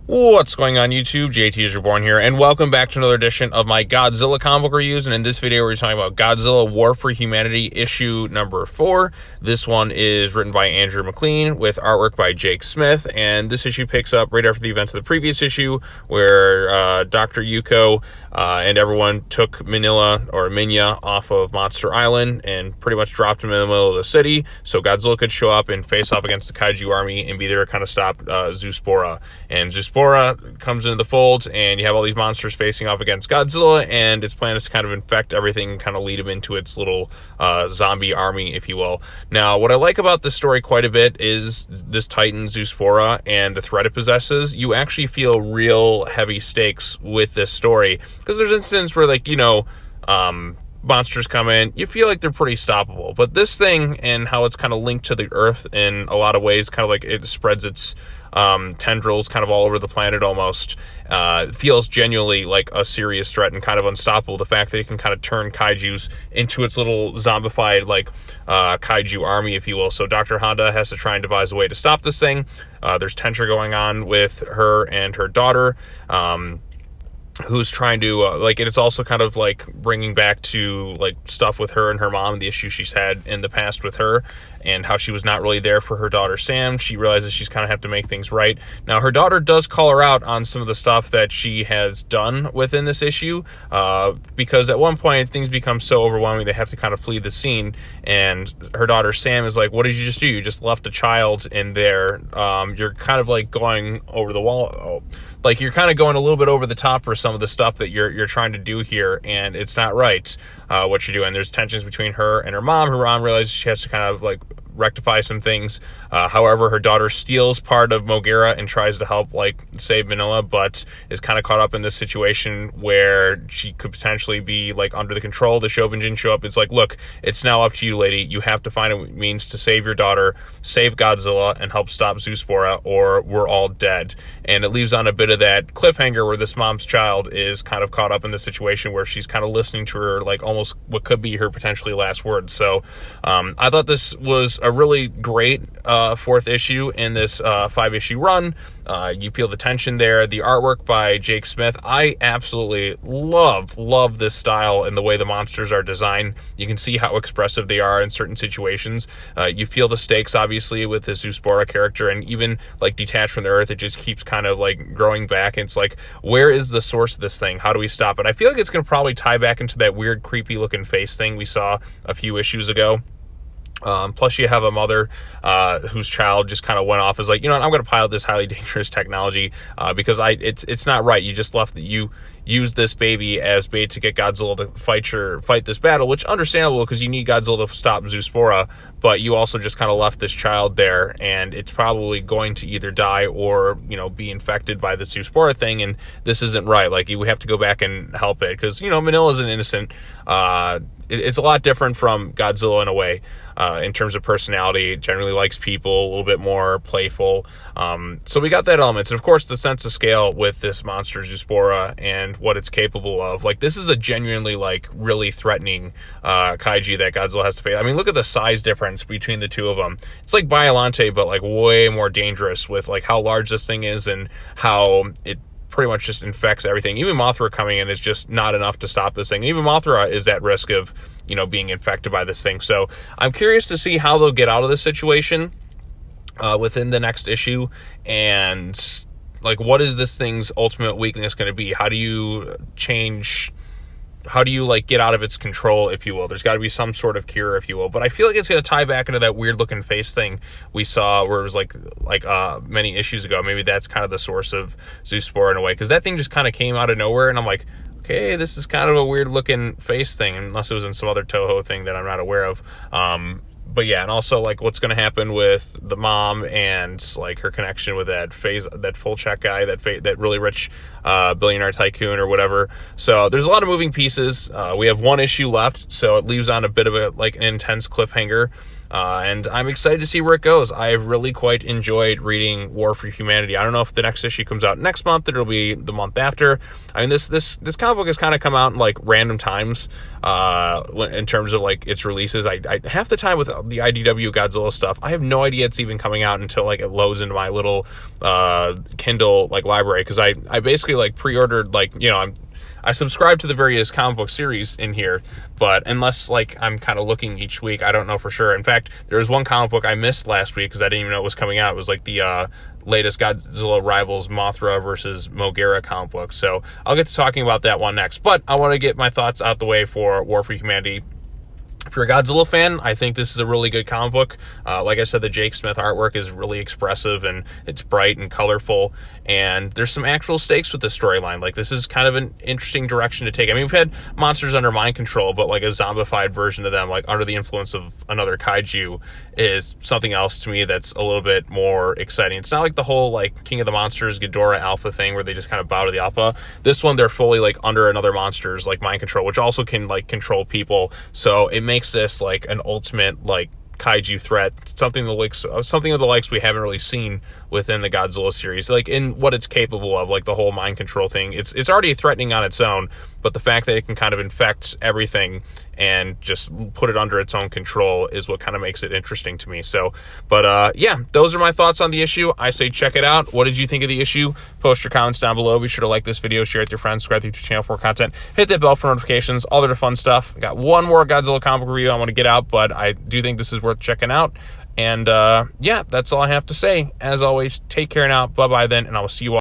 What's going on YouTube? JT is Reborn here, and welcome back to another edition of my Godzilla comic book reviews. And in this video, we're talking about Godzilla War for Humanity issue number 4. This one is written by Andrew McLean with artwork by Jake Smith, and this issue picks up right after the events of the previous issue, where Dr. Yuko and everyone took Minilla off of Monster Island and pretty much dropped him in the middle of the city, so Godzilla could show up and face off against the kaiju army and be there to kind of stop Zoospora. And Zoospora comes into the fold, and you have all these monsters facing off against Godzilla, and its plan is to kind of infect everything and kind of lead him into its little zombie army, if you will. Now, what I like about this story quite a bit is this Titan Zoospora and the threat it possesses. You actually feel real heavy stakes with this story, because there's instances where, like, monsters come in, you feel like they're pretty stoppable. But this thing, and how it's kind of linked to the Earth in a lot of ways, kind of like it spreads its tendrils kind of all over the planet almost, feels genuinely like a serious threat and kind of unstoppable. The fact that it can kind of turn kaijus into its little zombified, like, kaiju army, if you will. So Dr. Honda has to try and devise a way to stop this thing. There's tension going on with her and her daughter, who's trying to and it's also kind of like bringing back to like stuff with her and her mom, the issue she's had in the past with her, and how she was not really there for her daughter Sam. She realizes she's kind of have to make things right. Now, her daughter does call her out on some of the stuff that she has done within this issue, because at one point things become so overwhelming they have to kind of flee the scene, and her daughter Sam is like, what did you just do? You just left a child in there. You're kind of like going over the wall. Like, you're kind of going a little bit over the top for some of the stuff that you're trying to do here, and it's not right, what you're doing. There's tensions between her and her mom. Her mom realizes she has to kind of like rectify some things. However, her daughter steals part of Mogera and tries to help like save Minilla, but is kind of caught up in this situation where she could potentially be like under the control. The Shobinjin show up. It's like, look, it's now up to you, lady. You have to find a means to save your daughter, save Godzilla, and help stop Zoospora, or we're all dead. And it leaves on a bit of that cliffhanger where this mom's child is kind of caught up in the situation where she's kind of listening to her, like, almost what could be her potentially last words. So I thought this was a really great fourth issue in this 5-issue run. You feel the tension there. The artwork by Jake Smith, I absolutely love this style and the way the monsters are designed. You can see how expressive they are in certain situations. You feel the stakes, obviously, with this Zoospora character, and even like detached from the Earth, it just keeps kind of like growing back. And it's like, where is the source of this thing? How do we stop it? I feel like it's going to probably tie back into that weird, creepy looking face thing we saw a few issues ago. Plus, you have a mother whose child just kind of went off as like, I'm going to pilot this highly dangerous technology because it's not right. You just use this baby as bait to get Godzilla to fight this battle, which understandable because you need Godzilla to stop Zoospora, but you also just kind of left this child there, and it's probably going to either die or be infected by the Zoospora thing, and this isn't right. Like, we have to go back and help it because Manila is an innocent. It's a lot different from Godzilla in a way, in terms of personality. It generally likes people, a little bit more playful. So we got that element. And of course, the sense of scale with this monster Zoospora and what it's capable of. Like, this is a genuinely, like, really threatening kaiju that Godzilla has to face. I mean, look at the size difference between the two of them. It's like Biollante, but like way more dangerous with like how large this thing is and how it pretty much just infects everything. Even Mothra coming in is just not enough to stop this thing. And even Mothra is at risk of, being infected by this thing. So I'm curious to see how they'll get out of this situation within the next issue, and like, what is this thing's ultimate weakness going to be? How do you like get out of its control, if you will? There's got to be some sort of cure, if you will. But I feel like it's going to tie back into that weird looking face thing we saw where it was like many issues ago. Maybe that's kind of the source of Zoospora in a way, because that thing just kind of came out of nowhere, and I'm like, okay, this is kind of a weird looking face thing, unless it was in some other Toho thing that I'm not aware of. But yeah, and also like what's going to happen with the mom and like her connection with that full check guy, that really rich billionaire tycoon or whatever. So there's a lot of moving pieces. We have one issue left, so it leaves on a bit of an intense cliffhanger. and I'm excited to see where it goes. I've really quite enjoyed reading War for Humanity. I don't know if the next issue comes out next month, or it'll be the month after. I mean, this comic book has kind of come out in like random times in terms of like its releases. I half the time with the IDW Godzilla stuff, I have no idea it's even coming out until like it loads into my little Kindle like library, because I basically like pre-ordered, like, you know, I subscribe to the various comic book series in here, but unless like I'm kind of looking each week, I don't know for sure. In fact, there was one comic book I missed last week because I didn't even know it was coming out. It was like the latest Godzilla Rivals Mothra versus Mogera comic book. So I'll get to talking about that one next, but I want to get my thoughts out the way for War for Humanity. If you're a Godzilla fan, I think this is a really good comic book. Like I said, the Jake Smith artwork is really expressive, and it's bright and colorful, and there's some actual stakes with the storyline. Like, this is kind of an interesting direction to take. I mean, we've had monsters under mind control, but like a zombified version of them, like under the influence of another kaiju, is something else to me that's a little bit more exciting. It's not like the whole like King of the Monsters Ghidorah Alpha thing where they just kind of bow to the alpha. This one, they're fully like under another monster's like mind control, which also can like control people. So it makes this like an ultimate like kaiju threat, something of the likes we haven't really seen within the Godzilla series, like in what it's capable of, like the whole mind control thing. It's already threatening on its own, but the fact that it can kind of infect everything and just put it under its own control is what kind of makes it interesting to me. So, but yeah, those are my thoughts on the issue. I say check it out. What did you think of the issue? Post your comments down below. Be sure to like this video, share it with your friends, subscribe to the YouTube channel for more content, hit that bell for notifications, all the fun stuff. Got one more Godzilla comic review I want to get out, but I do think this is worth checking out. And yeah, that's all I have to say. As always, take care now. Bye-bye then, and I will see you all